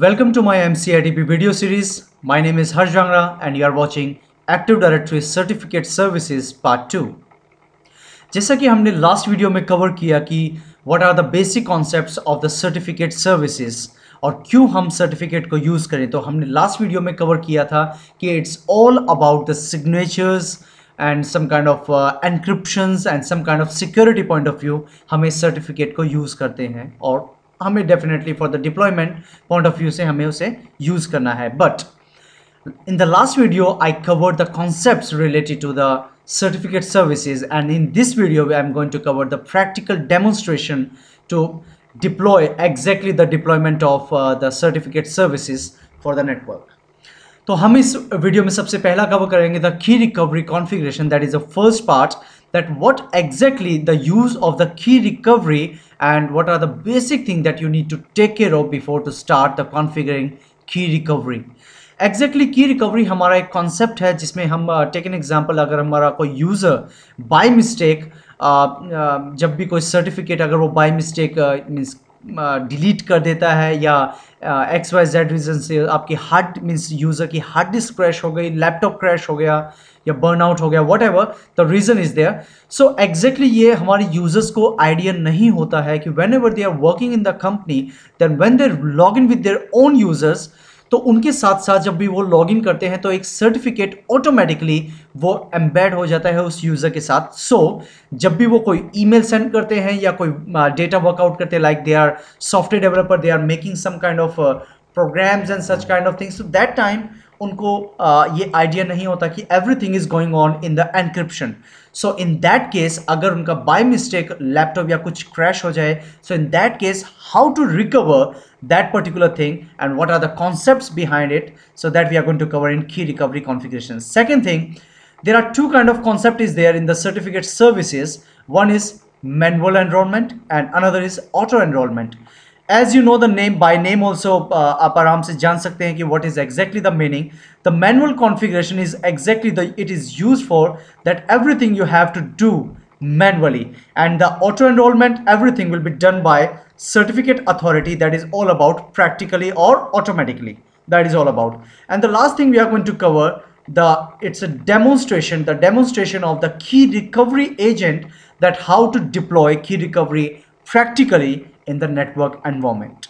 Welcome to my MCITP video series. My name is Harsh Jangra and you are watching Active Directory Certificate Services Part 2. जैसा कि हमने last video में cover किया कि what are the basic concepts of the certificate services और क्यों हम certificate को यूज़ करें, तो हमने लास्ट वीडियो में कवर किया था कि it's all about the signatures and some kind of encryptions and some kind of security point of view हम इस सर्टिफिकेट को यूज़ करते हैं और हमें definitely for the deployment point of view से हमें उसे यूज़ करना है. But in the last video I covered the concepts related to the certificate services, and in this video I'm going to cover the practical demonstration to deploy exactly the deployment of the certificate services for the network. तो हम इस video में सबसे पहला cover करेंगे the key recovery configuration. That is the first part, that what exactly the use of the key recovery and what are the basic things that you need to take care of before to start the configuring key recovery. Exactly की recovery हमारा एक concept है जिसमें हम take an example, अगर हमारा कोई user by mistake जब भी कोई सर्टिफिकेट अगर वो बाय मिस्टेक मीन्स डिलीट कर देता है या एक्स वाई जेड रीज़न से आपकी हार्ड मीन्स यूज़र की हार्ड डिस्क क्रैश हो गई, लैपटॉप क्रैश हो गया या बर्नआउट हो गया, whatever the reason is there. So exactly ये हमारे यूज़र्स को आइडिया नहीं होता है कि whenever they are working in the company, then when they log in with their own users, तो उनके साथ साथ जब भी वो लॉगिन करते हैं तो एक सर्टिफिकेट ऑटोमेटिकली वो एम्बेड हो जाता है उस यूज़र के साथ. सो जब भी वो कोई ईमेल सेंड करते हैं या कोई डेटा वर्कआउट करते हैं, like they are software developer, they are making some kind of programs and such kind of things, so that time उनको ये आइडिया नहीं होता कि everything is going on in the encryption. So in that case अगर उनका by mistake laptop या कुछ crash हो जाए, so in that case how to recover that particular thing and what are the concepts behind it, so that we are going to cover in key recovery configuration. Second thing, there are two kind of concept is there in the certificate services. One is manual enrollment and another is auto enrollment. As you know the name, by name also आप आराम से जान सकते हैं कि what is exactly the meaning. The manual configuration is exactly it is used for that everything you have to do manually, and the auto enrollment everything will be done by certificate authority. That is all about practically or automatically, that is all about. And the last thing we are going to cover, it's a demonstration, the demonstration of the key recovery agent, that how to deploy key recovery practically in the network environment.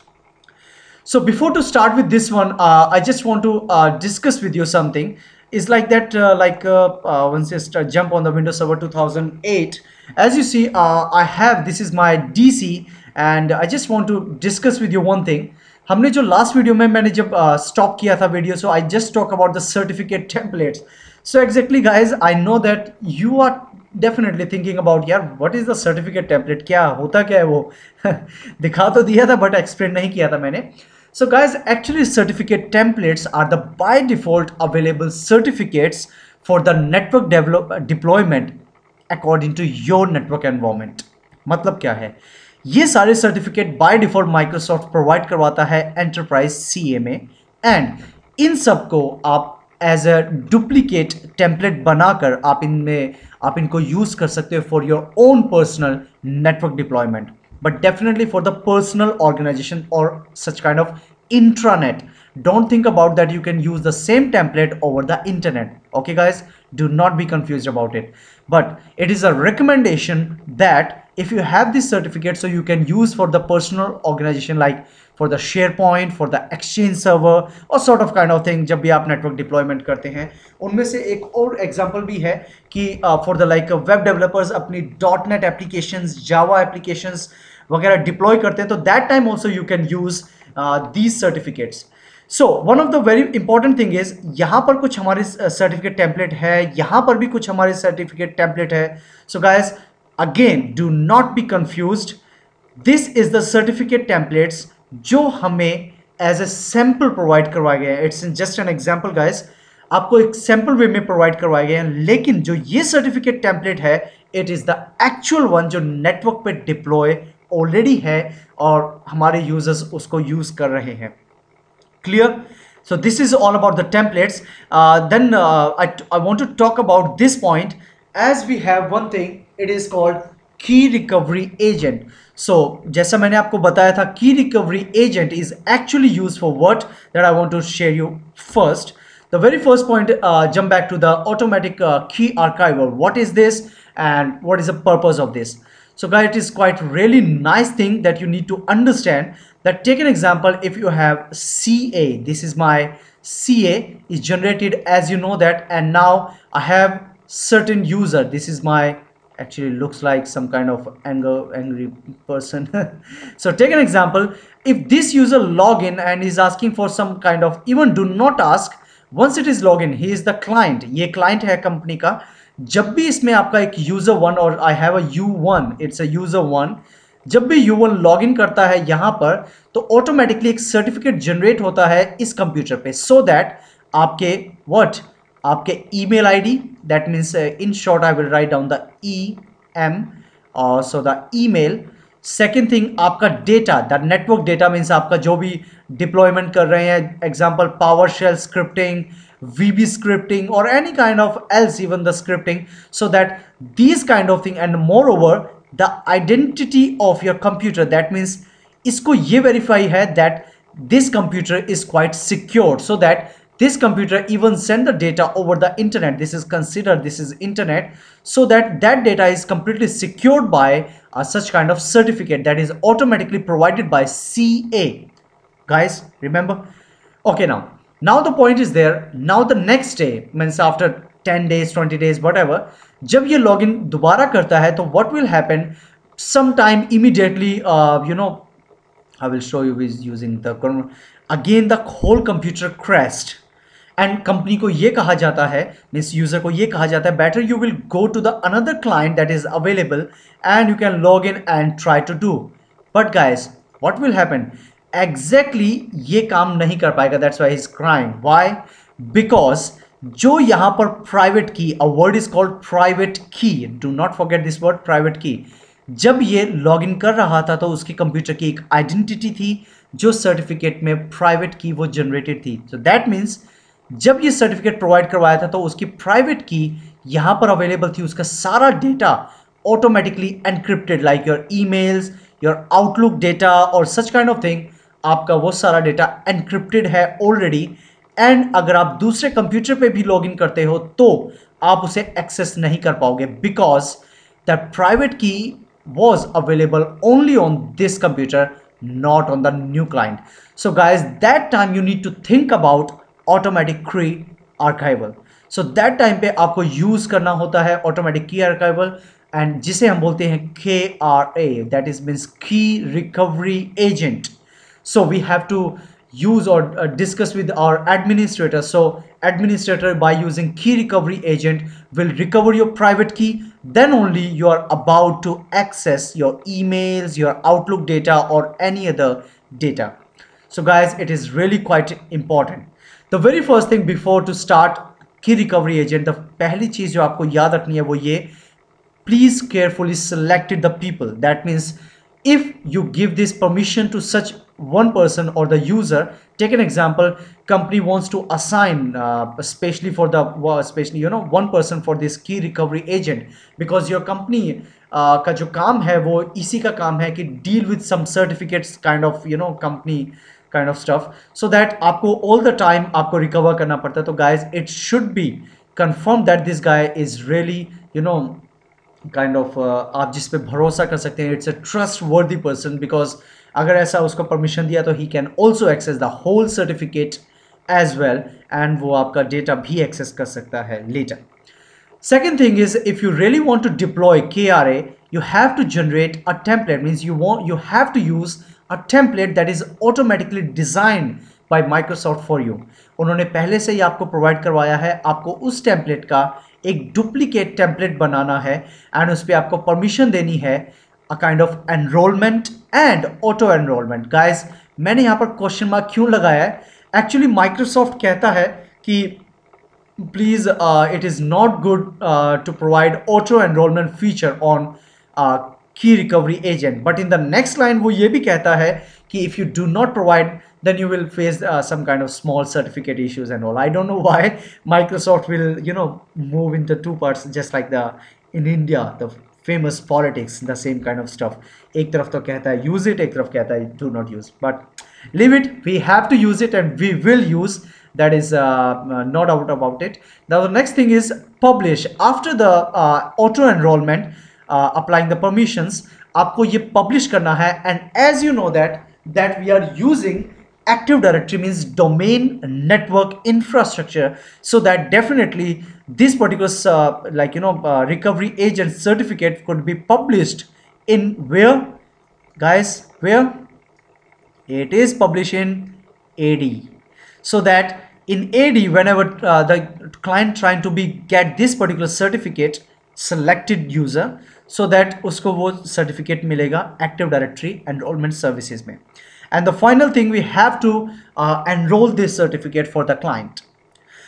So before to start with this one, I just want to discuss with you something. Is like that, once you jump on the Windows Server 2008, as you see, I have, this is my DC, and I just want to discuss with you one thing. हमने जो last video में मैंने जब stop किया था video, so I just talk about the certificate templates. So exactly guys, I know that you are definitely thinking about, यार what is the certificate template, क्या होता क्या है वो दिखा तो दिया था बट एक्सप्लेन नहीं किया था मैंने. So guys, actually certificate templates are the by default available certificates for the network deployment according to your network environment. मतलब क्या है, ये सारे certificate by default Microsoft provide करवाता है एंटरप्राइज सीए में, एंड इन सबको आप एज अ डुप्लीकेट टेम्पलेट बनाकर आप इनको यूज कर सकते हो for your own personal network deployment. But definitely for the personal organization or such kind of intranet, don't think about that you can use the same template over the internet. Okay guys, do not be confused about it, but it is a recommendation that if you have this certificate, so you can use for the personal organization, like for the SharePoint, for the Exchange server or sort of kind of thing. जब भी आप network deployment करते हैं, उनमें से एक और example भी है कि for the like web developers अपनी .NET applications, Java applications वगैरह deploy करते हैं, तो that time also you can use these certificates. So one of the very important thing is, यहाँ पर कुछ हमारे certificate template है, यहाँ पर भी कुछ हमारे certificate template है. So guys, again do not be confused. This is the certificate templates जो हमें एज ए सैम्पल प्रोवाइड करवाए गए हैं. It's just an example guys, आपको एक सैम्पल वे में प्रोवाइड करवाए गए हैं, लेकिन जो ये सर्टिफिकेट टेम्पलेट है, it is the actual one जो नेटवर्क पे डिप्लॉय ऑलरेडी है और हमारे यूजर्स उसको यूज कर रहे हैं. Clear? So this is all about the templates. Then I want to talk about this point, as we have one thing, it is called key recovery agent. So जैसा मैंने आपको बताया था, की recovery agent is actually use for what, that I want to share you first. The very first point, jump back to the automatic key archiver. What is this and what is the purpose of this? So guys, it is quite really nice thing that you need to understand. That take an example, if you have CA, this is my CA is generated, as you know that, and now I have certain user, this is my, actually looks like some kind of angry person. So take an example, if this user login and is asking for some kind of, even do not ask, once it is login, he is the client, ये client है company का. जब भी इसमें आपका एक user one, और I have a U1, it's a user one, जब भी U1 लॉगिन करता है यहां पर, तो ऑटोमेटिकली एक सर्टिफिकेट जनरेट होता है इस कंप्यूटर पे, सो दैट आपके व्हाट, आपके email ID, that means in short I will write down the EM, so the email. Second thing, आपका data, the network data means आपका जो भी डिप्लॉयमेंट कर रहे हैं, example power shell scripting, VB scripting, or any kind of else, even the scripting, so that these kind of thing, and moreover the identity of your computer, that means इसको ये verify है that this computer is quite secure, so that this computer even send the data over the internet, this is considered, this is internet, so that that data is completely secured by such kind of certificate that is automatically provided by CA. Guys, remember? Okay, now the point is there. Now the next day, means after 10 days, 20 days, whatever, जब ये login दोबारा करता है, तो what will happen? Sometime immediately, I will show you with using the, again the whole computer crashed. And company को ये कहा जाता है, मीन्स यूजर को ये कहा जाता है, better you will go to the another client that is available and you can log in and try to do. But guys, what will happen? Exactly ये काम नहीं कर पाएगा, that's why he is crying. Why? Because जो यहां पर private key, a word is called private key, do not forget this word, private key. जब ये लॉग इन कर रहा था तो उसके कंप्यूटर की एक आइडेंटिटी थी जो सर्टिफिकेट में प्राइवेट की वो जनरेटेड थी. सो दैट मीन्स जब ये सर्टिफिकेट प्रोवाइड करवाया था तो उसकी प्राइवेट की यहां पर अवेलेबल थी, उसका सारा data automatically encrypted, like your emails, your outlook data और सच काइंड ऑफ थिंग, आपका वो सारा डेटा एनक्रिप्टेड है ऑलरेडी. एंड अगर आप दूसरे कंप्यूटर पे भी लॉगिन करते हो तो आप उसे एक्सेस नहीं कर पाओगे, बिकॉज द प्राइवेट की was available only on this computer, not on the new client. So guys, that time you need to think about automatic key archival. So that time पे आपको यूज करना होता है automatic key archival, and जिसे हम बोलते हैं KRA, that is means key recovery agent. So we have to use or discuss with our administrator. So administrator, by using key recovery agent, will recover your private key, then only you are about to access your emails, your Outlook data, or any other data. So guys, it is really quite important. The very first thing before to start key recovery agent, the पहली चीज जो आपको याद रखनी है वो ये, please carefully select the people. That means if you give this permission to such one person or the user, take an example, company wants to assign especially for the especially one person for this key recovery agent, because your company का जो काम है वो इसी का काम है कि deal with some certificates kind of company kind of stuff, so that आपको all the time आपको recover करना पड़ता है. तो guys, it should be confirmed that this guy is really kind of आप जिस पे भरोसा कर सकते हैं, it's a trustworthy person, because अगर ऐसा उसको परमिशन दिया तो he can also access the whole certificate as well, and वो आपका डेटा भी एक्सेस कर सकता है later. Second thing is, if you really want to deploy KRA, you have to generate a template. Means you have to use a template that is automatically designed by Microsoft for you. उन्होंने पहले से ही आपको provide करवाया है, आपको उस template का एक डुप्लीकेट टेम्पलेट बनाना है एंड उस पर आपको परमिशन देनी है, a kind of enrolment and auto enrolment. Guys, मैंने यहाँ पर क्वेश्चन मार्क क्यों लगाया है? एक्चुअली माइक्रोसॉफ्ट कहता है कि please it is not good to provide auto enrollment feature on key recovery agent, but in the next line वो ये भी कहता है कि if you do not provide, then you will face some kind of small certificate issues and all. I don't know why Microsoft will move into two parts, just like in India the famous politics, the same kind of stuff. एक तरफ तो कहता है use it, एक तरफ कहता है do not use. But leave it. We have to use it and we will use. That is no doubt about it. Now the next thing is publish. After the auto enrollment, applying the permissions, आपको ये publish करना है. And as you know that we are using Active Directory means domain network infrastructure, so that definitely this particular recovery agent certificate could be published in where, guys, where it is published in AD, so that in AD whenever the client trying to be get this particular certificate, selected user, so that उसको वो certificate मिलेगा Active Directory enrollment services में. And the final thing, we have to enroll this certificate for the client.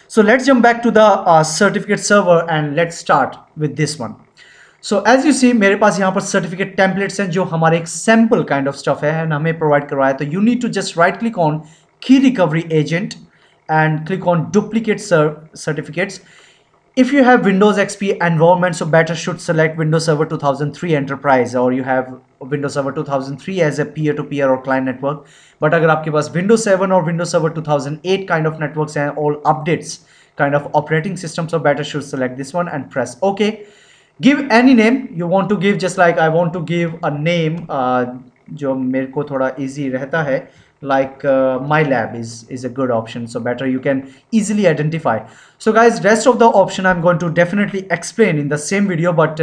So let's jump back to the certificate server and let's start with this one. So as you see, मेरे पास यहाँ पर certificate templates हैं जो हमारे एक sample kind of stuff है and हमें provide करवाया. तो you need to just right click on key recovery agent and click on duplicate certificates. If you have Windows XP environment, so better should select Windows Server 2003 Enterprise, or you have Windows Server 2003 as a peer-to-peer or client network. But अगर आपके पास Windows 7 or Windows Server 2008 kind of networks हैं, all updates kind of operating system, so better should select this one and press OK. Give any name you want to give, just like I want to give a name जो मेरे को थोड़ा easy रहता है, like my lab is a good option, so better you can easily identify. So guys, rest of the option I'm going to definitely explain in the same video, but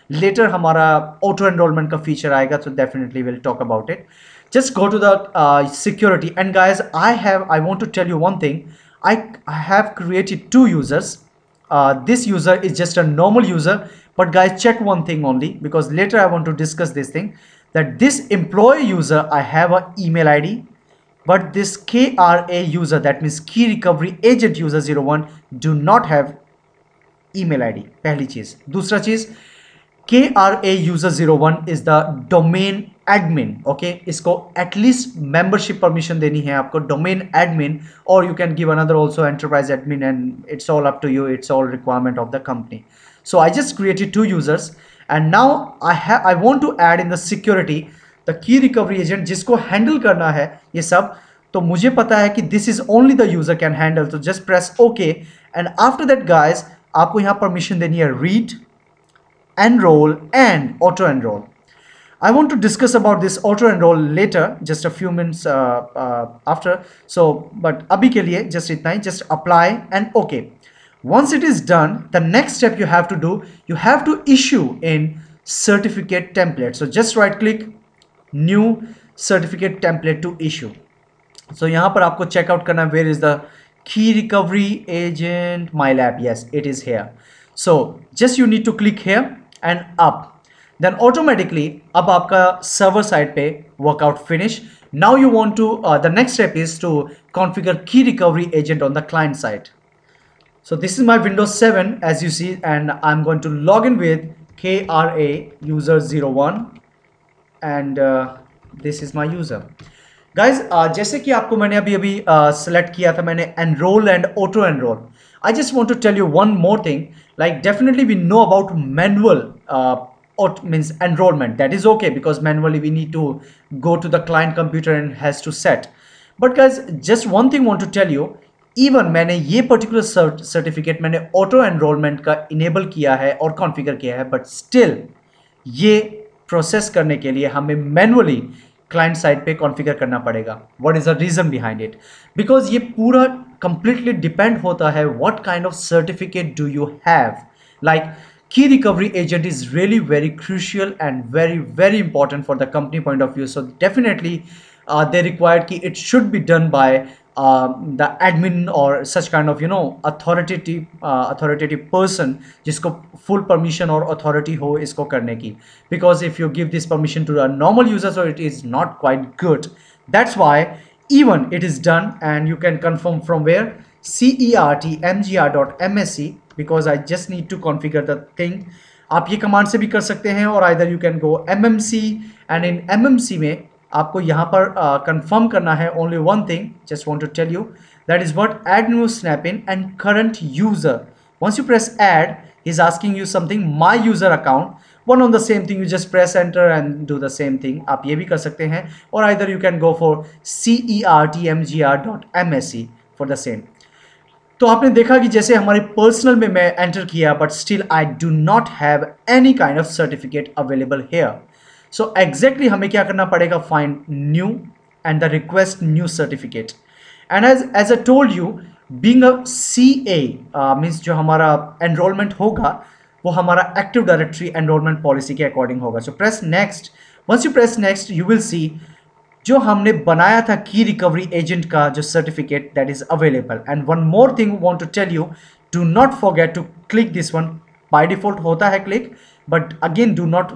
later हमारा auto enrollment का feature आएगा, so definitely we'll talk about it. Just go to the security, and guys, I want to tell you one thing. I have created two users. This user is just a normal user, but guys, check one thing only, because later I want to discuss this thing, that this employee user, I have an email ID, but this KRA user, that means Key Recovery Agent user 01, do not have email ID. पहली चीज. दूसरा चीज, KRA user 01 is the domain admin. Okay, इसको at least membership permission देनी है आपको, domain admin, or you can give another also enterprise admin, and it's all up to you. It's all requirement of the company. So I just created two users, and now I want to add in the security the key recovery agent जिसको handle करना है ये सब. तो मुझे पता है कि this is only the user can handle, तो just press OK. And after that guys, आपको यहाँ permission देनी है read, enroll and auto enroll. I want to discuss about this auto enroll later, just a few minutes after. So but अभी के लिए just इतना ही, just apply and OK. Once it is done, the next step you have to do, you have to issue in certificate template. So just right click, new certificate template to issue. So यहाँ पर आपको check out करना, where is the key recovery agent my lab. Yes, it is here. So just you need to click here and up, then automatically अब आपका server side पे workout finish. Now you want to the next step is to configure key recovery agent on the client side. So this is my Windows 7 as you see, and I'm going to log in with KRA user 01, and this is my user. Guys, जैसे कि आपको मैंने अभी select किया था, मैंने enroll and auto enroll. I just want to tell you one more thing. Like definitely we know about manual means enrollment. That is okay, because manually we need to go to the client computer and has to set. But guys, just one thing want to tell you. Even मैंने ये particular certificate मैंने auto enrollment का enable किया है और configure किया है, but still ये process करने के लिए हमें manually client side पे configure करना पड़ेगा. What is the reason behind it? Because ये पूरा completely depend होता है what kind of certificate do you have. Like key recovery agent is really very crucial and very important for the company point of view. So definitely they required कि it should be done by the admin or such kind of authoritative person जिसको full permission or authority हो इसको करने की. Because if you give this permission to a normal user, so it is not quite good. That's why even it is done, and you can confirm from where, certmgr.msc, because I just need to configure the thing. आप ये command से भी कर सकते हैं, और either you can go mmc, and in mmc में आपको यहाँ पर confirm करना है only one thing. Just want to tell you, that is what, add new snap-in and current user. Once you press add, he's asking you something, my user account. one on the same thing, you just press enter and do the same thing. आप ये भी कर सकते हैं, or either you can go for certmgr.msc for the same. तो आपने देखा कि जैसे हमारे पर्सनल में मैं एंटर किया, but still I do not have any kind of certificate available here. So exactly हमें क्या करना पड़ेगा, find new and the request new certificate. And as a told you, being a CA means जो हमारा enrolment होगा वो हमारा active directory enrolment policy के अकॉर्डिंग होगा. So press next. Once you press next you will see जो हमने बनाया था की रिकवरी एजेंट का जो certificate that is available. And one more thing want to tell you, do not forget to click this one. By default होता है click, but again do not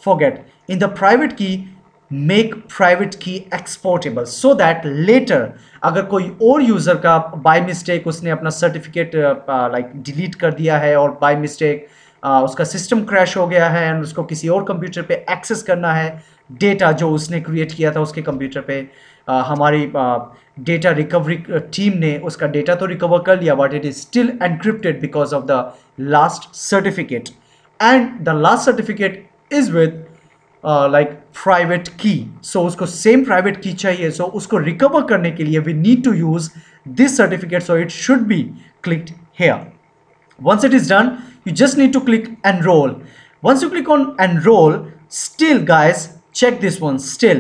forget in the private key make private key exportable, so that later अगर कोई और user का by mistake उसने अपना certificate like delete कर दिया है, और बाय मिस्टेक उसका सिस्टम क्रैश हो गया है एंड उसको किसी और कंप्यूटर पे एक्सेस करना है डेटा जो उसने क्रिएट किया था उसके कंप्यूटर पे, हमारी डेटा रिकवरी टीम ने उसका डेटा तो रिकवर कर लिया, but it is still encrypted because of the last certificate. And the last certificate is with like private की. सो उसको सेम प्राइवेट की चाहिए. सो उसको रिकवर करने के लिए we need to use this certificate. So it should be clicked here. Once it is done, you just need to click enroll. Once you click on enroll, still guys, check this one, still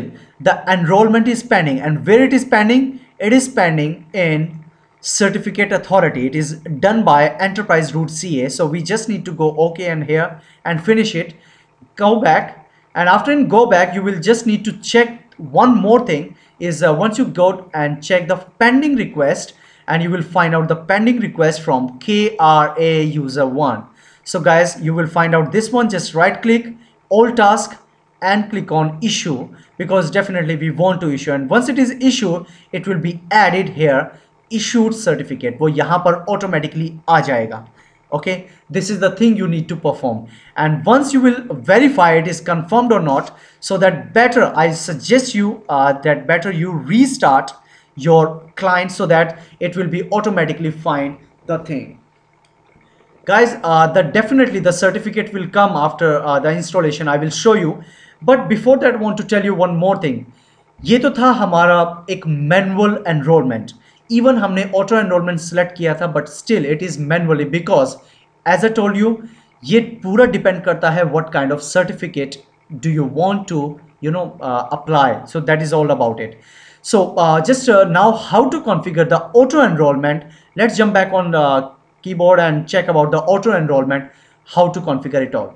the enrollment is pending. And where it is pending? It is pending in certificate authority. It is done by Enterprise Root CA. So we just need to go OK and here and finish it. Go back, and after go back, you will just need to check one more thing is once you go and check the pending request, and you will find out the pending request from KRA user 1. So guys, you will find out this one. Just right click all task and click on issue, because definitely we want to issue. And once it is issued, it will be added here, issued certificate. वो यहाँ पर automatically आ जाएगा. Okay, this is the thing you need to perform. And once you will verify it is confirmed or not, so that better I suggest you that better you restart your client so that it will be automatically find the thing. Guys, definitely the certificate will come after the installation. I will show you, but before that I want to tell you one more thing. ये तो था हमारा एक manual enrollment. Even हमने auto enrollment select किया था, but still it is manually, because as I told you, ये पूरा depend करता है what kind of certificate do you want to apply. So that is all about it. So just now how to configure the auto enrollment. Let's jump back on the keyboard and check about the auto enrollment, how to configure it all.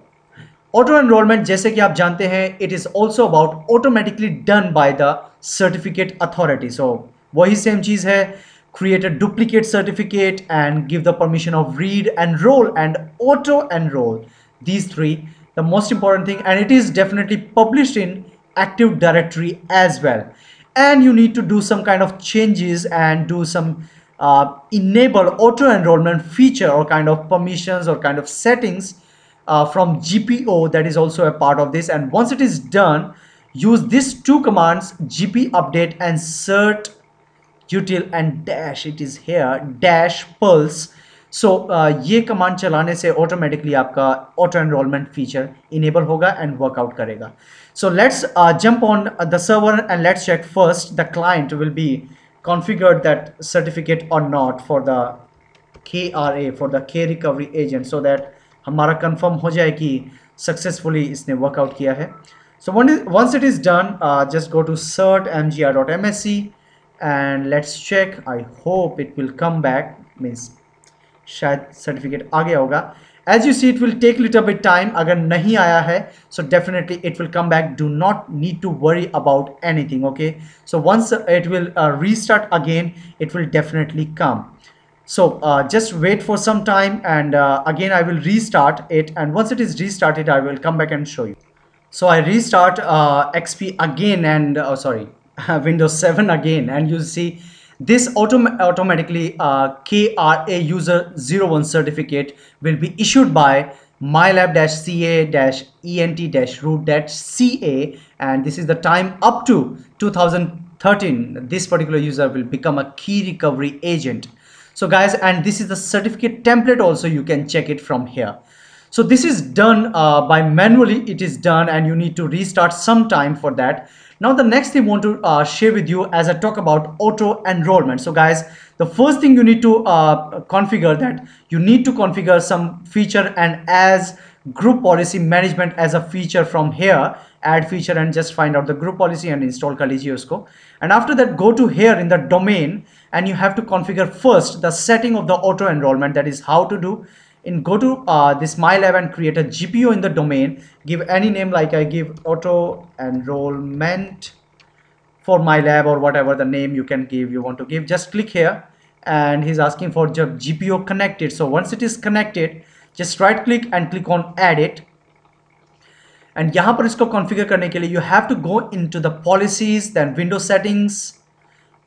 Auto enrollment जैसे कि आप जानते हैं, it is also about automatically done by the certificate authority. So वही same चीज़ है, create a duplicate certificate and give the permission of read, enroll and auto enroll. These three, the most important thing, and it is definitely published in Active Directory as well. And you need to do some kind of changes and do some enable auto enrollment feature or kind of permissions or kind of settings from GPO. That is also a part of this. And once it is done, use these two commands, gp update and cert util and dash, it is here, dash pulse. So ये command चलाने से automatically आपका auto enrolment feature enable होगा and workout करेगा. So let's jump on the server and let's check first the client will be configured that certificate or not for the KRA, for the K recovery agent, so that हमारा confirm हो जाए कि successfully इसने workout किया है. So once it is done, just go to certmgr.msc and let's check. I hope it will come back, means शायद certificate आ गया होगा. As you see, it will take little bit time. अगर नहीं आया है, so definitely it will come back. Do not need to worry about anything. Okay, so once it will restart again, it will definitely come. So just wait for some time, and again I will restart it, and once it is restarted, I will come back and show you. So I restart XP again, and Windows 7 again, and you see this automatically KRA user 01 certificate will be issued by mylab-ca-ent-root-ca, and this is the time up to 2013. This particular user will become a key recovery agent. So guys, and this is the certificate template also, you can check it from here. So this is done by manually, it is done, and you need to restart some time for that. Now the next thing I want to share with you as I talk about auto enrollment. So guys, the first thing you need to configure, that you need to configure some feature and as group policy management as a feature from here, add feature, and just find out the group policy and install कर लीजिए उसको. And after that, go to here in the domain and you have to configure first the setting of the auto enrollment. That is how to do. Go to this MyLab and create a GPO in the domain. Give any name, like I give auto enrollment for MyLab, or whatever the name you can give, you want to give. Just click here and he's asking for the GPO connected. So once it is connected, just right click and click on edit. And यहाँ पर इसको configure करने के लिए you have to go into the policies, then window settings,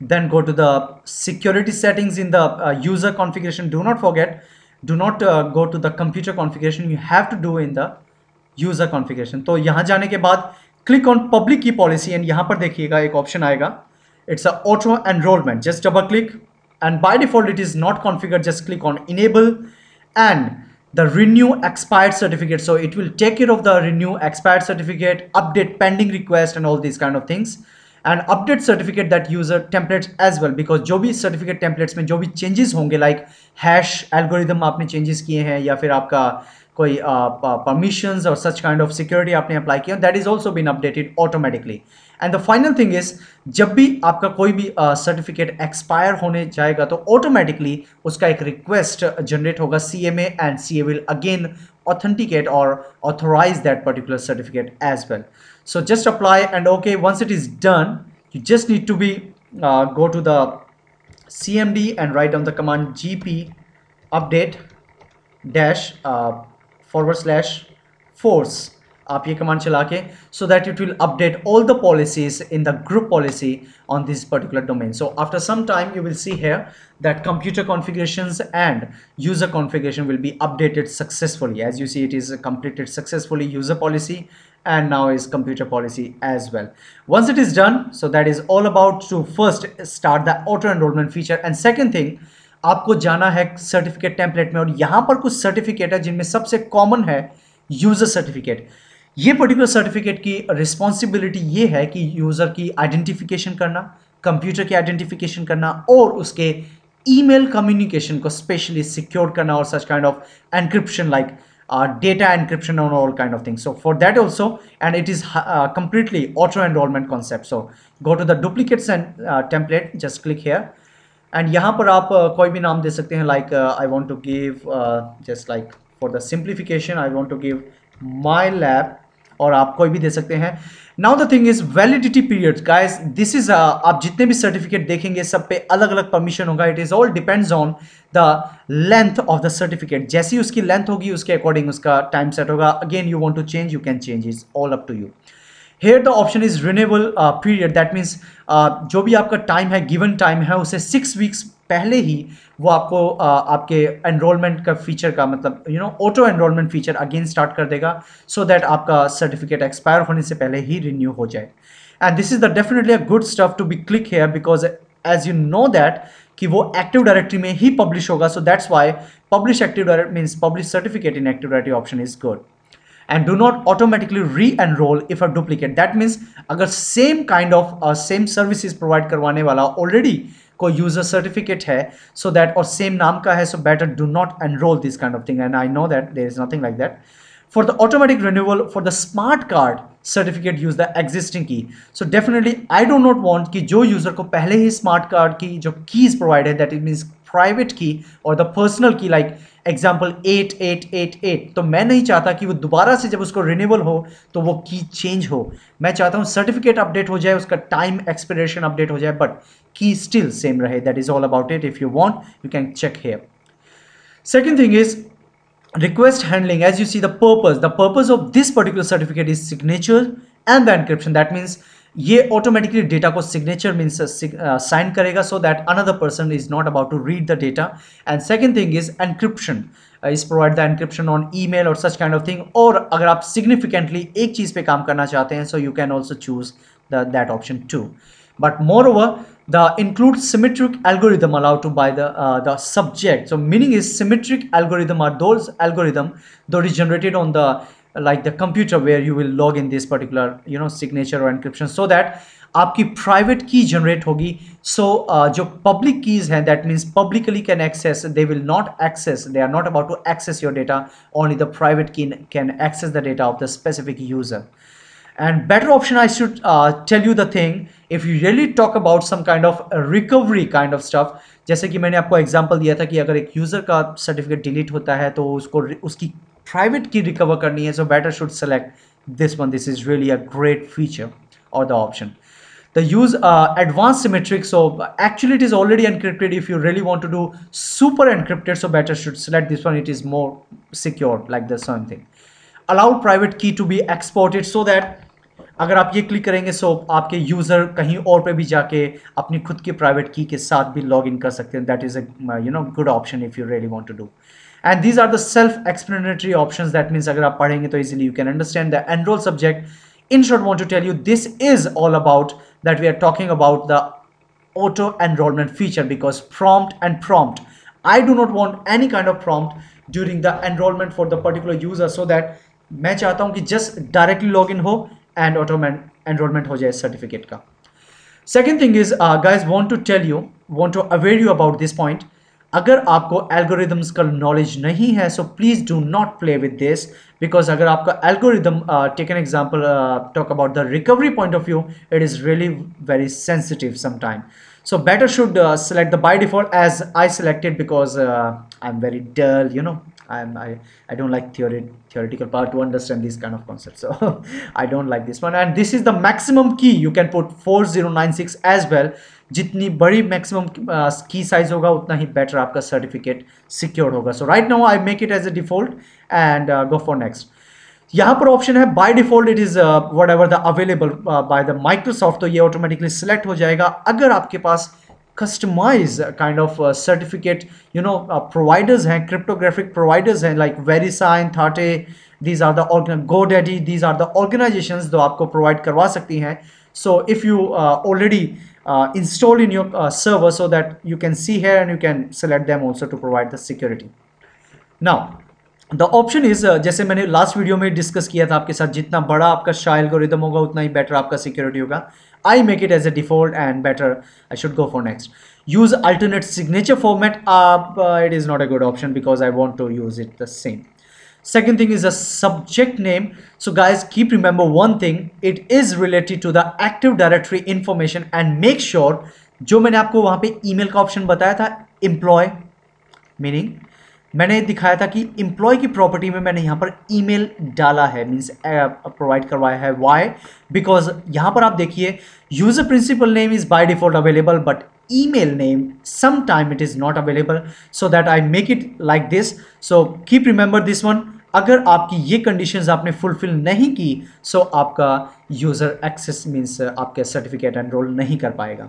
then go to the security settings in the user configuration. Do not forget, do not go to the computer configuration, you have to do in the user configuration. तो यहाँ जाने के बाद click on public key policy and यहाँ पर देखिएगा एक option आएगा, it's a auto enrollment. Just double click and by default it is not configured. Just click on enable and the renew expired certificate. So it will take care of the renew expired certificate, update pending request and all these kind of things. And update certificate that user templates as well, because जो भी certificate templates में जो भी changes होंगे, like hash algorithm आपने changes किए हैं या फिर आपका कोई permissions or such kind of security आपने apply किया, that is also been updated automatically. And the final thing is, जब भी आपका कोई भी certificate expire होने जाएगा तो automatically उसका एक request generate होगा CMA and CA will again authenticate or authorize that particular certificate as well. So just apply and okay. Once it is done, you just need to be go to the CMD and write down the command gp update dash / force. आप ये command चला के, so that it will update all the policies in the group policy on this particular domain. So after some time you will see here that computer configurations and user configuration will be updated successfully. As you see, it is completed successfully, user policy and now is computer policy as well. Once it is done, so that is all about to first start the auto enrollment feature. And second thing, आपको जाना है certificate template में और यहाँ पर कुछ certificate है जिनमें सबसे कॉमन है यूजर सर्टिफिकेट. ये पर्टिकुलर सर्टिफिकेट की रिस्पॉन्सिबिलिटी ये है कि यूजर की आइडेंटिफिकेशन करना, कंप्यूटर की आइडेंटिफिकेशन करना और उसके ईमेल कम्युनिकेशन को स्पेशली सिक्योर करना और सच kind of encryption like data encryption and all kind of things. So for that also, and it is completely auto enrollment concept. So go to the duplicates and template, just click here and यहाँ पर आप कोई भी नाम दे सकते हैं, like I want to give just like for the simplification I want to give MyLab, और आप कोई भी दे सकते हैं. Now the thing is validity period, guys. This is आप जितने भी सर्टिफिकेट देखेंगे सब पे अलग अलग परमिशन होगा. It is all depends on the length of the certificate. जैसी उसकी लेंथ होगी उसके अकॉर्डिंग उसका टाइम सेट होगा. Again you want to change, you can change, it's all up to you. Here the option is renewable period. That means जो भी आपका time है, गिवन टाइम है, उसे 6 वीक्स पहले ही वो आपको आपके एनरोलमेंट का फीचर का मतलब auto enrolment feature again start कर देगा, सो दैट आपका सर्टिफिकेट एक्सपायर होने से पहले ही रिन्यू हो जाए. And this is the definitely a good stuff to be click here, because as you know that कि वो एक्टिव डायरेक्टरी में ही पब्लिश होगा. So that's why publish active directory means publish certificate in active directory option is good. And do not automatically re-enroll if a duplicate. That means अगर same kind of same services provide करवाने वाला already कोई user certificate है, so that और same नाम का है, so better do not enroll this kind of thing. And I know that there is nothing like that. For the automatic renewal for the smart card certificate, use the existing key. So definitely I do not want कि जो user को पहले ही smart card की जो keys provide है, that it means private key or the personal key like example 8888, तो मैं नहीं चाहता कि वो दोबारा से जब उसको रिन्यूअल हो तो वो की चेंज हो. मैं चाहता हूँ सर्टिफिकेट अपडेट हो जाए, उसका टाइम एक्सपायरेशन अपडेट हो जाए, बट की स्टिल सेम रहे. That is all about it. If you want you can check here. Second thing is request handling. As you see, the purpose of this particular certificate is signature and the encryption. That means ये automatically data को signature means sign करेगा, so that another person is not about to read the data. And second thing is encryption is provide the encryption on email or such kind of thing. और अगर आप significantly एक चीज़ पे काम करना चाहते हैं, so you can also choose that option too. But moreover, The include symmetric algorithm allowed to by the subject. So meaning is symmetric algorithm are those algorithm that is generated on the like the computer where you will log in this particular signature or encryption, so that आपकी private key generate होगी. So जो public keys हैं, that means publicly can access, they will not access, they are not about to access your data. Only the private key can access the data of the specific user. And better option, I should tell you the thing, if you really talk about some kind of recovery kind of stuff, जैसे कि मैंने आपको example दिया था कि अगर एक user का सर्टिफिकेट डिलीट होता है तो उसको उसकी प्राइवेट की रिकवर करनी है, so better should select this one. This is really a great feature or the option. The use advanced symmetric, so actually it is already encrypted. If you really want to do super encrypted, so better should select this one. It is more secure, like the same thing. Allow private key to be exported, so that अगर आप ये click करेंगे सो आपके user कहीं और पे भी जाके अपनी खुद की प्राइवेट की के साथ भी लॉग इन कर सकते हैं. That is a good option if you really want to do. And these are the self explanatory options. That means अगर आप पढ़ेंगे तो easily you can understand the enrol subject. In short, want to tell you this is all about that we are talking about the auto enrollment feature, because prompt, I do not want any kind of prompt during the enrollment for the particular user, so that मैं चाहता हूं कि just directly login हो and auto enrollment हो जाए certificate का. Second thing is guys, want to aware you about this point. अगर आपको एल्गोरिदम्स का नॉलेज नहीं है, so please do not play with this, because अगर आपका algorithm take an example, talk about the recovery point of view, it is really very sensitive sometime. So better should select the by default as I selected, because I'm very dull, I don't like theoretical part to understand this kind of concept, so I don't like this one. And this is the maximum key. You can put 4096 as well. जितनी बड़ी maximum की size होगा उतना ही better आपका certificate secure होगा. So right now I make it as a default and go for next. यहाँ पर ऑप्शन है by default, it is whatever the available by the Microsoft, तो ये ऑटोमेटिकली सिलेक्ट हो जाएगा. अगर आपके पास customize kind of certificate providers हैं, क्रिप्टोग्राफिक प्रोवाइडर्स हैं, like VeriSign, Thawte, these are the GoDaddy, these are the organisations जो आपको प्रोवाइड करवा सकती हैं. So if you already install in your server, so that you can see here and you can select them also to provide the security. Now the option is जैसे मैंने last video में discuss किया था आपके साथ, जितना बड़ा आपका SHA एल्गोरिथम होगा उतना ही बेटर आपका सिक्योरिटी होगा. I make it as a default and better. I should go for next. Use alternate signature format. It is not a good option because I want to use it the same. Second thing is a subject name. So guys, keep remember one thing, it is related to the Active Directory information, and make sure जो मैंने आपको वहाँ पे email का option बताया था, employ, meaning मैंने दिखाया था कि एम्प्लॉय की प्रॉपर्टी में मैंने यहाँ पर ईमेल डाला है, मीन्स प्रोवाइड करवाया है. वाई? बिकॉज यहाँ पर आप देखिए user principal name is by default available, but email name sometime it is not available, so that I make it like this. So keep remember this one. अगर आपकी ये conditions आपने फुलफिल नहीं की, सो आपका यूजर एक्सेस मीन्स आपके certificate enrol नहीं कर पाएगा.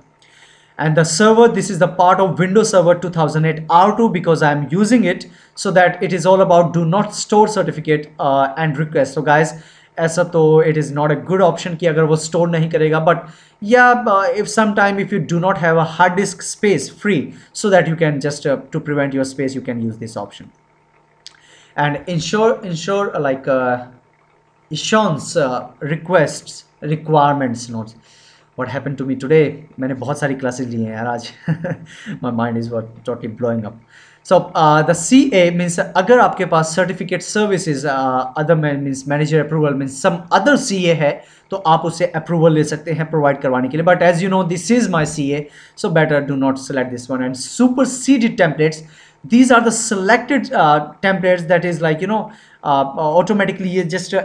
And the server, this is the part of Windows Server 2008 R2, because I am using it, so that it is all about do not store certificate and request. So guys, ऐसा तो it is not a good option कि अगर वो store नहीं करेगा, but yeah, if sometime if you do not have a hard disk space free, so that you can just to prevent your space, you can use this option. And ensure like issuance requests requirements notes. What happened to me today? मैंने बहुत सारी classes ली हैं यार आज. My mind is what totally blowing up. So the CA means अगर आपके पास certificate services other means manager approval means some other CA है, तो आप उससे अप्रूवल ले सकते हैं प्रोवाइड करवाने के लिए. But as you know this is my CA, so better do not select this one. And superseded templates, these are the selected templates that is like automatically ये just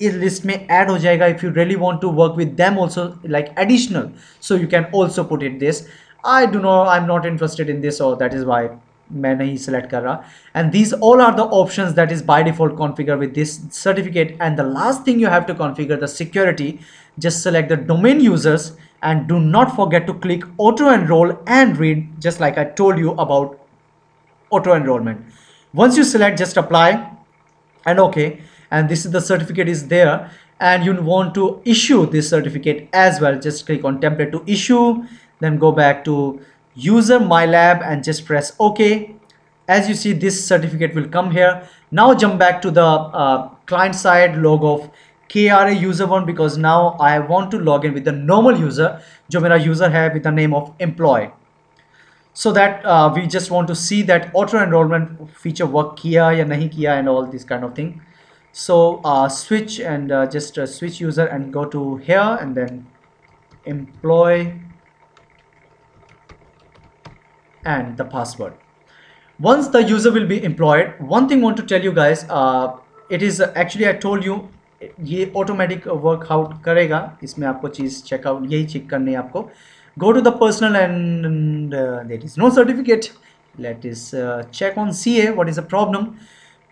इस लिस्ट में add हो जाएगा. If you really want to work with them also like additional, so you can also put it this. I am not interested in this, और that is why मैं नहीं select कर रहा. And these all are the options that is by default configure with this certificate. And the last thing you have to configure the security. Just select the domain users and do not forget to click auto enroll and read, just like I told you about auto enrollment. Once you select, just apply and okay, and this is the certificate is there, and you want to issue this certificate as well. Just click on template to issue, then go back to user MyLab and just press OK. As you see, this certificate will come here. Now jump back to the client side log of KRA user one, because now I want to log in with the normal user जो मेरा user है with the name of employee, so that we just want to see that auto enrollment feature work किया या नहीं किया and all this kind of thing. So switch and just switch user and go to here and then employee and the password. Once the user will be employed, one thing I want to tell you guys, it is actually I told you ये automatic workout करेगा, इसमें आपको चीज़ checkout यही check करनी है आपको. Go to the personal and there is no certificate. Let us check on CA what is the problem.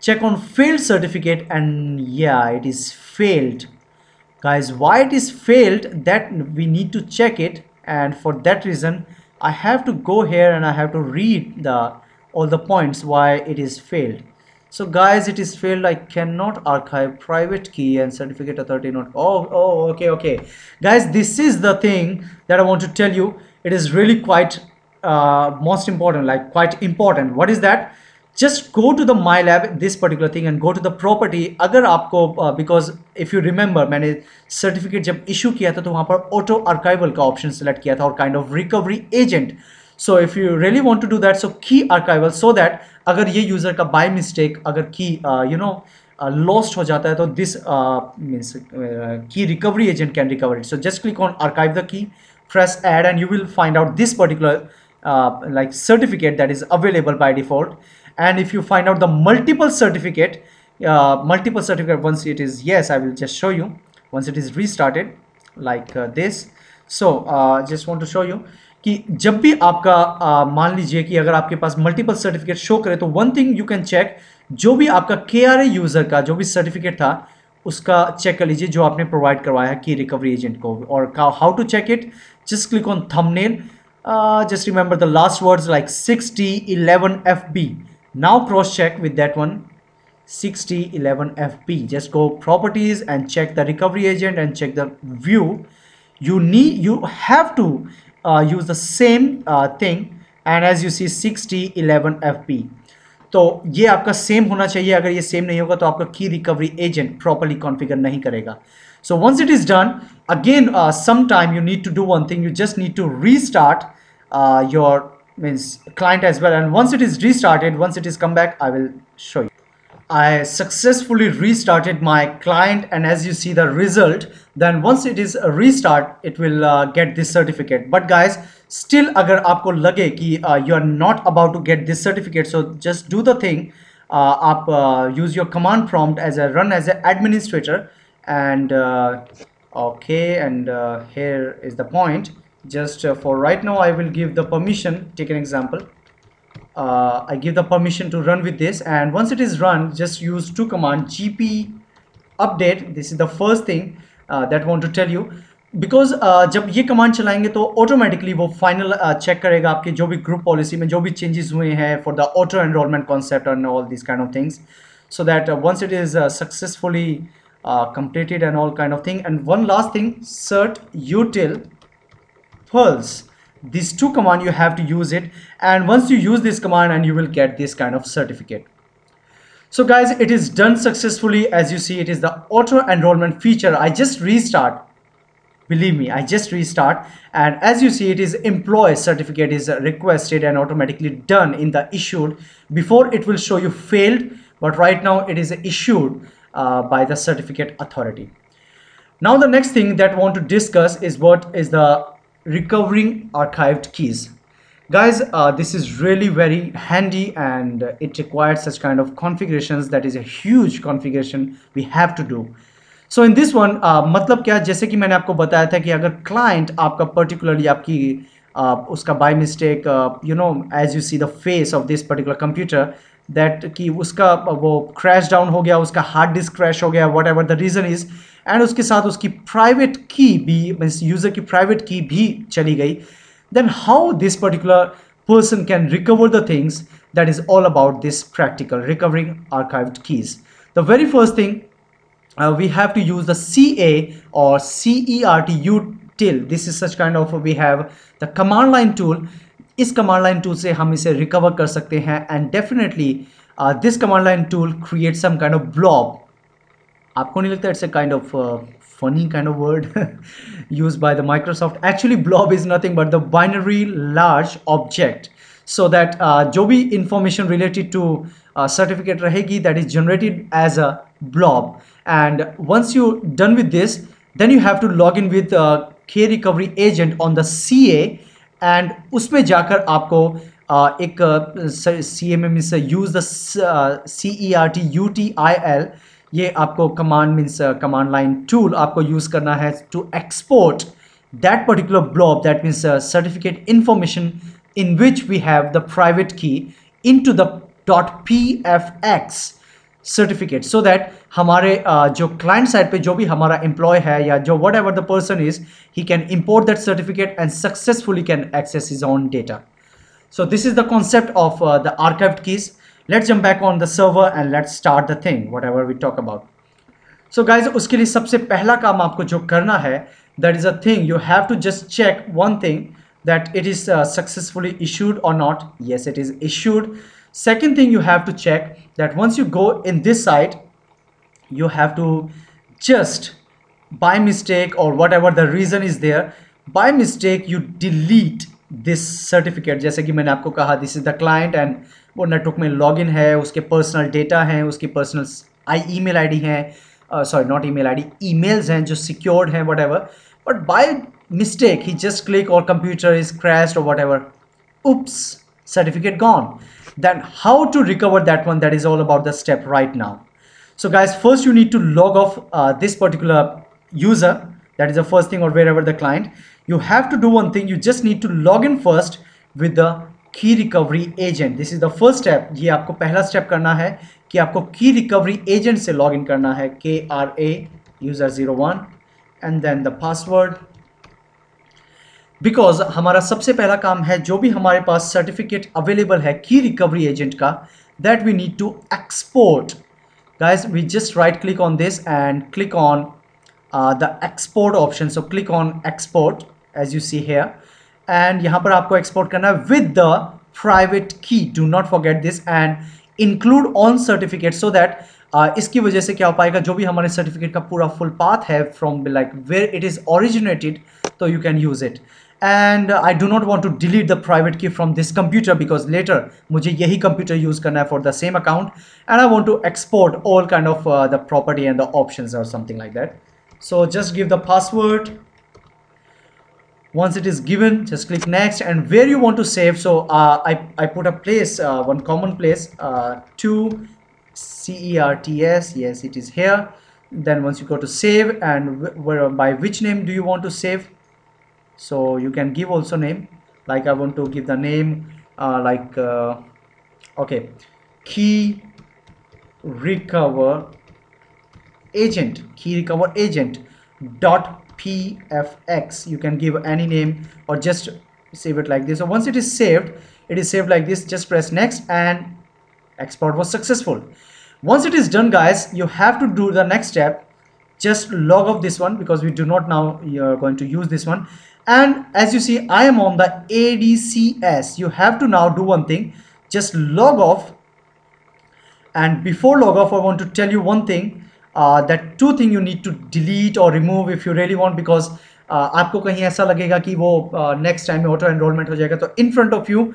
Check on failed certificate and yeah, it is failed. Guys, why it is failed, that we need to check it, and for that reason I have to go here and I have to read all the points why it is failed. So guys, it is failed. I cannot archive private key and certificate authority not. Okay. Guys, this is the thing that I want to tell you. It is really quite most important, like quite important. What is that? Just go to the MyLab, this particular thing, and go to the property. अगर आपको because if you remember, मैंने certificate जब issue किया था तो वहाँ पर auto archival का option select किया था और kind of recovery agent. So if you really want to do that, so key archival, so that अगर ये user का by mistake अगर key lost हो जाता है तो this means key recovery agent can recover it. So just click on archive the key, press add, and you will find out this particular like certificate that is available by default. And if you find out the multiple certificate, once it is, yes, I will just show you once it is restarted like this. So just want to show you कि जब भी आपका मान लीजिए कि अगर आपके पास multiple certificate show करे तो one thing you can check, जो भी आपका KRA यूजर का जो भी सर्टिफिकेट था उसका चेक कर लीजिए जो आपने प्रोवाइड करवाया है की रिकवरी एजेंट को. और how to check it, just click on thumbnail, just remember the last words like 6011FB. Now cross check with that one, 6011FB. Just go properties and check the recovery agent and check the view. You have to use the same thing, and as you see 6011FB. तो ये आपका same होना चाहिए. अगर ये same नहीं होगा तो आपका की रिकवरी एजेंट प्रॉपर्ली कॉन्फ़िगर नहीं करेगा. So once it is done, again sometime you need to do one thing. You just need to restart your client as well, and once it is restarted, once it is come back, I will show you. I successfully restarted my client, and as you see the result, then once it is a restart, it will get this certificate. But guys, still अगर आपको लगे कि you are not about to get this certificate, so just do the thing. आप use your command prompt as a run as an administrator, and okay, and here is the point. Just for right now, I will give the permission. Take an example. I give the permission to run with this, and once it is run, just use two commands, gp update. This is the first thing that I want to tell you, because जब ये command चलाएंगे तो automatically वो final check करेगा आपके जो भी group policy में जो भी चेंजेस हुए हैं for the auto enrolment concept and all this kind of things, so that once it is successfully completed and all kind of thing. And one last thing, cert util pulse, these two commands you have to use it, and once you use this command and you will get this kind of certificate. So guys, it is done successfully. As you see, it is the auto enrollment feature. I just restart, believe me, I just restart, and as you see, it is employee certificate is requested and automatically done in the issued. Before it will show you failed, but right now it is issued by the certificate authority. Now the next thing that I want to discuss is what is the recovering archived keys. Guys, this is really very handy, and it requires such kind of configurations. That is a huge configuration we have to do. So in this one, मतलब क्या, जैसे कि मैंने आपको बताया था कि अगर client आपका particularly आपकी उसका by mistake you know, as you see the face of this particular computer, that कि उसका वो crash down हो गया, उसका hard disk crash हो गया, whatever the reason is, and उसके साथ उसकी private key भी, means user की private key भी चली गई, then how this particular person can recover the things, that is all about this practical recovering archived keys. The very first thing, we have to use the CA or CERT till. This is such kind of, we have the command line tool. इस command line tool से हम इसे recover कर सकते हैं, and definitely this command line tool creates some kind of blob. आपको नहीं लगता it's a kind of funny kind of word used by the Microsoft? Actually blob is nothing but the binary large object, so that जो भी information related to certificate रहेगी, that is generated as a blob. And once you done with this, then you have to log in with K recovery agent on the CA, and उसमें जाकर आपको एक CA में means use the CERTUTIL, ये आपको command means command line tool आपको use करना है to export that particular blob, that means certificate information in which we have the private key into the .pfx certificate, so that हमारे जो client side पे जो भी हमारा एम्प्लॉय है या जो whatever the person is, he can import that certificate and successfully can access his own data. So this is the concept of the archived keys. Let's jump back on the server and let's start the thing, whatever we talk about. So guys, उसके लिए सबसे पहला काम आपको जो करना है, that is a thing, you have to just check one thing, that it is successfully issued or not. Yes, it is issued. Second thing you have to check, that once you go in this site, you have to just by mistake or whatever the reason is there, by mistake you delete this certificate. जैसे कि मैंने आपको कहा, this is the client and वो network में login है, उसके personal data हैं, उसकी पर्सनल ईमेल आईडी हैं, sorry not email ID, emails हैं जो सिक्योर्ड हैं, whatever, but by mistake he just click और कंप्यूटर इज क्रैश्ड और whatever, oops, certificate gone. Then how to recover that one, that is all about the step right now. So guys, first you need to log off this particular user, that is the first thing, or wherever the client. You have to do one thing, you just need to log in first with the key recovery agent. This is the first step. ये आपको पहला step करना है कि आपको की recovery agent से log in करना है, KRA user 01 and then the password. Because हमारा सबसे पहला काम है, जो भी हमारे पास सर्टिफिकेट अवेलेबल है की रिकवरी एजेंट का, that we need to export. Guys, we just right click on this and click on the export option. So click on export as you see here, and यहाँ पर आपको export करना है with the private key. Do not forget this and include on certificate, so that इसकी वजह से क्या हो पाएगा, जो भी हमारे सर्टिफिकेट का पूरा फुल पाथ है from like where it is originated, तो you can use it. And I do not want to delete the private key from this computer, because later मुझे यही computer use करना है for the same account, and I want to export all kind of the property and the options or something like that. So just give the password. Once it is given, just click next, and where you want to save. So I put a place, one common place, to CERTS. Yes, it is here. Then once you go to save, and by which name do you want to save? So you can give also name, like I want to give the name okay, key recover agent, key recover agent .pfx. you can give any name or just save it like this. So once it is saved, like this. Just press next and export was successful. Once it is done, guys, you have to do the next step. Just log off this one, because we do not now you're going to use this one. And as you see, I am on the ADCS. You have to now do one thing, just log off. And before log off, I want to tell you one thing, that two things you need to delete or remove if you really want, because आपको कहीं ऐसा लगेगा कि वो next time में auto enrollment हो जाएगा, तो in front of you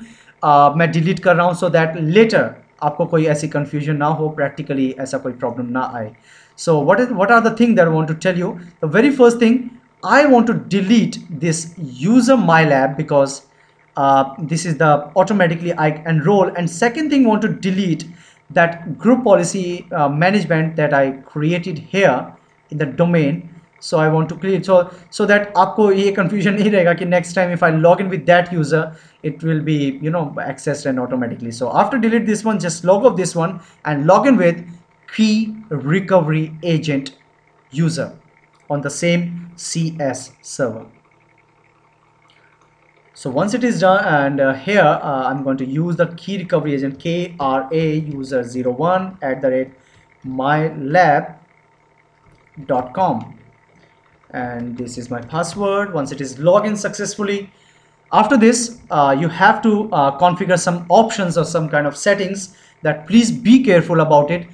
मैं delete कर रहा हूँ, so that later आपको कोई ऐसी confusion ना हो, practically ऐसा कोई problem ना आए. So what are the things that I want to tell you? The very first thing, I want to delete this user MyLab, because this is the automatically I enroll. And second thing, want to delete that group policy management that I created here in the domain. So I want to clear it, so that आपको ये confusion नहीं रहेगा कि next time if I log in with that user, it will be, you know, accessed and automatically. So after delete this one, just log off this one and log in with key recovery agent user on the same CS server. So once it is done, and here I'm going to use the key recovery agent KRA user 01 @ mylab.com. and this is my password. Once it is logged in successfully, after this you have to configure some options or some kind of settings that please be careful about it.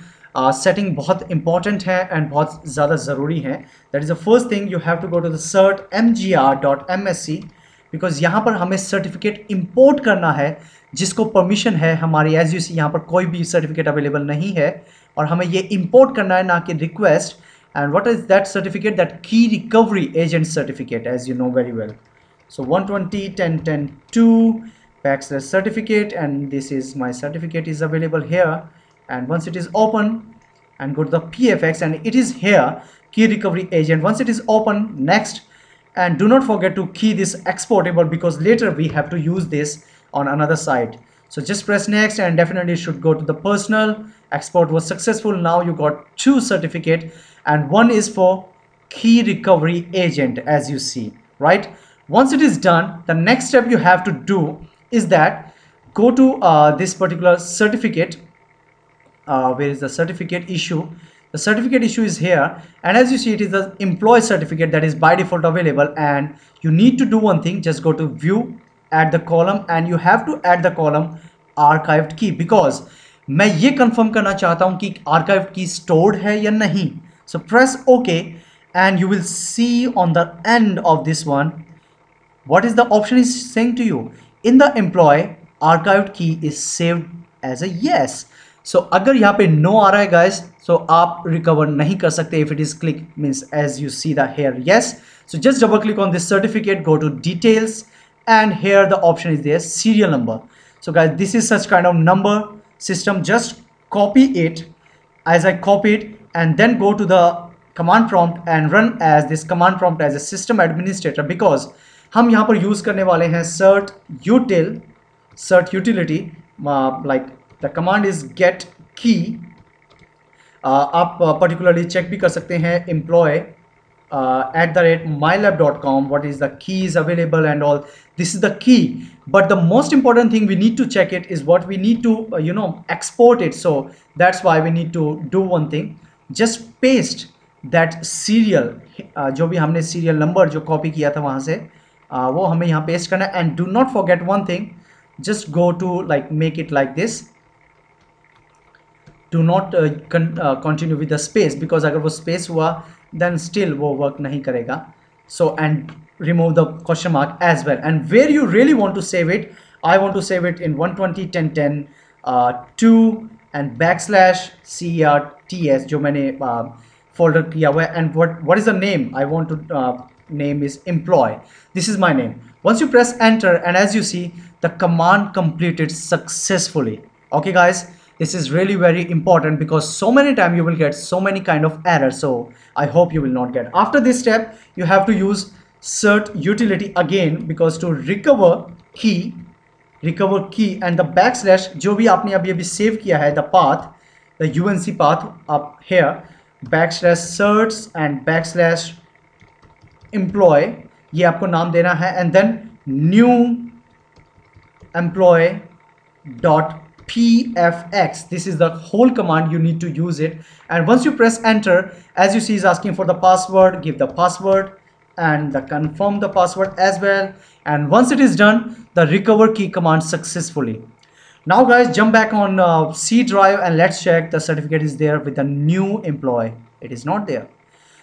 Setting बहुत important है and बहुत ज़्यादा ज़रूरी है. That is the first thing. You have to go to the cert mgr.msc because यहाँ पर हमें certificate import करना है जिसको परमिशन है हमारी. एज यू सी यहाँ पर कोई भी सर्टिफिकेट अवेलेबल नहीं है और हमें ये इंपोर्ट करना है, ना कि request. And what is that certificate? That key recovery agent certificate, as you know very well. So 120.10.10.2 backslash certificate, and this is my certificate is available here. And once it is open, and go to the PFX, and it is here, key recovery agent. Once it is open, next, and do not forget to key this exportable because later we have to use this on another site. So just press next, and definitely should go to the personal. Export was successful. Now you got 2 certificate, and one is for key recovery agent, as you see, right? Once it is done, the next step you have to do is that go to this particular certificate. Where is the certificate issue? The certificate issue is here, and as you see, it is the employee certificate that is by default available. And you need to do one thing: just go to view, add the column, and you have to add the column archived key because मैं ये confirm करना चाहता हूँ कि archived key stored है या नहीं. So press OK, and you will see on the end of this one what is the option is saying to you. In the employee, archived key is saved as a yes. So अगर यहाँ पे no आ रहा है guys, so आप recover नहीं कर सकते. If it is click means as you see the here yes. So just double click on this certificate, go to details, and here the option is there, serial number. So guys, this is such kind of number system. Just copy it as I copied, and then go to the command prompt and run as this command prompt as a system administrator because हम यहाँ पर use करने वाले हैं cert utility. Like the command is get key. आप particularly check भी कर सकते हैं employee @mylab.com what is the keys available and all. This is the key, but the most important thing we need to check it is what we need to export it. So that's why we need to do one thing. Just paste that serial, जो भी हमने serial number जो copy किया था वहाँ से वो हमें यहाँ paste करना है. And do not forget one thing, just go to like make it like this. Do not continue with the space because अगर वो space हुआ then still वो work नहीं करेगा. So and remove the question mark as well. And where you really want to save it, I want to save it in 120.10.10.2 and backslash certs जो मैंने folder किया हुआ है. And what is the name I want to name is employee. This is my name. Once you press enter, and as you see the command completed successfully. Okay guys, this is really very important because so many times you will get so many kind of errors. So I hope you will not get. After this step you have to use cert utility again because to recover key and the backslash जो भी आपने अभी save किया है, the path, the UNC path up here, backslash certs and backslash employee, ये आपको नाम देना है, and then new employee dot pfx. This is the whole command, you need to use it. And once you press enter, as you see is asking for the password, give the password and the confirm the password as well. And once it is done, the recover key command successfully. Now guys, jump back on C drive and let's check the certificate is there with the new employee. It is not there.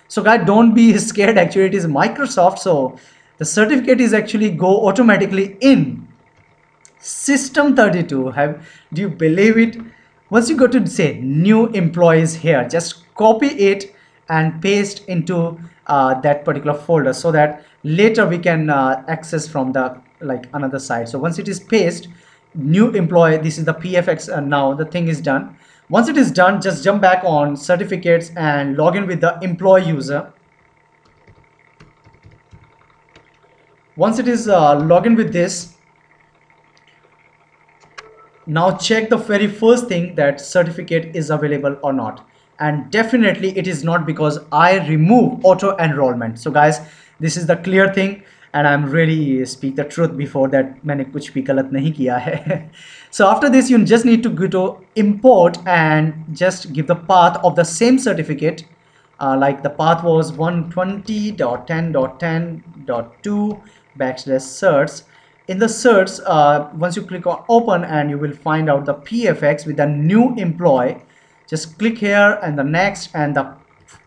So guys, don't be scared, actually it is Microsoft, so the certificate is actually go automatically in System32. Do you believe it? Once you go to say new employees here, just copy it and paste into that particular folder so that later we can access from the like another side. So once it is pasted, new employee, this is the PFX, and now the thing is done. Once it is done, just jump back on certificates and log in with the employee user. Once it is login with this, now check the very first thing that certificate is available or not. And definitely it is not because I remove auto enrollment. So guys, this is the clear thing, and I'm really speak the truth before that मैंने कुछ भी गलत नहीं किया है. So after this you just need to go to import and just give the path of the same certificate like the path was 120.10.10.2 /search. In the search, once you click on open, and you will find out the PFX with the new employee. Just click here and the next, and the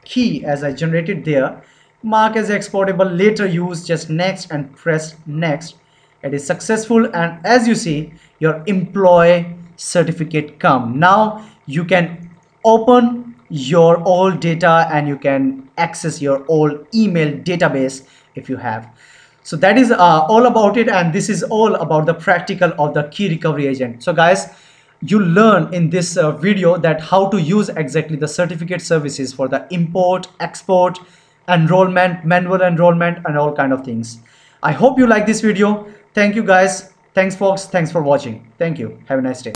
key as I generated there, mark as exportable, later use, just next and press next. It is successful, and as you see, your employee certificate come. Now you can open your old data and you can access your old email database if you have. So that is all about it, and this is all about the practical of the key recovery agent. So guys, you learn in this video that how to use exactly the certificate services for the import, export, enrollment, manual enrollment, and all kind of things. I hope you like this video. Thank you guys. Thanks folks. Thanks for watching. Thank you. Have a nice day.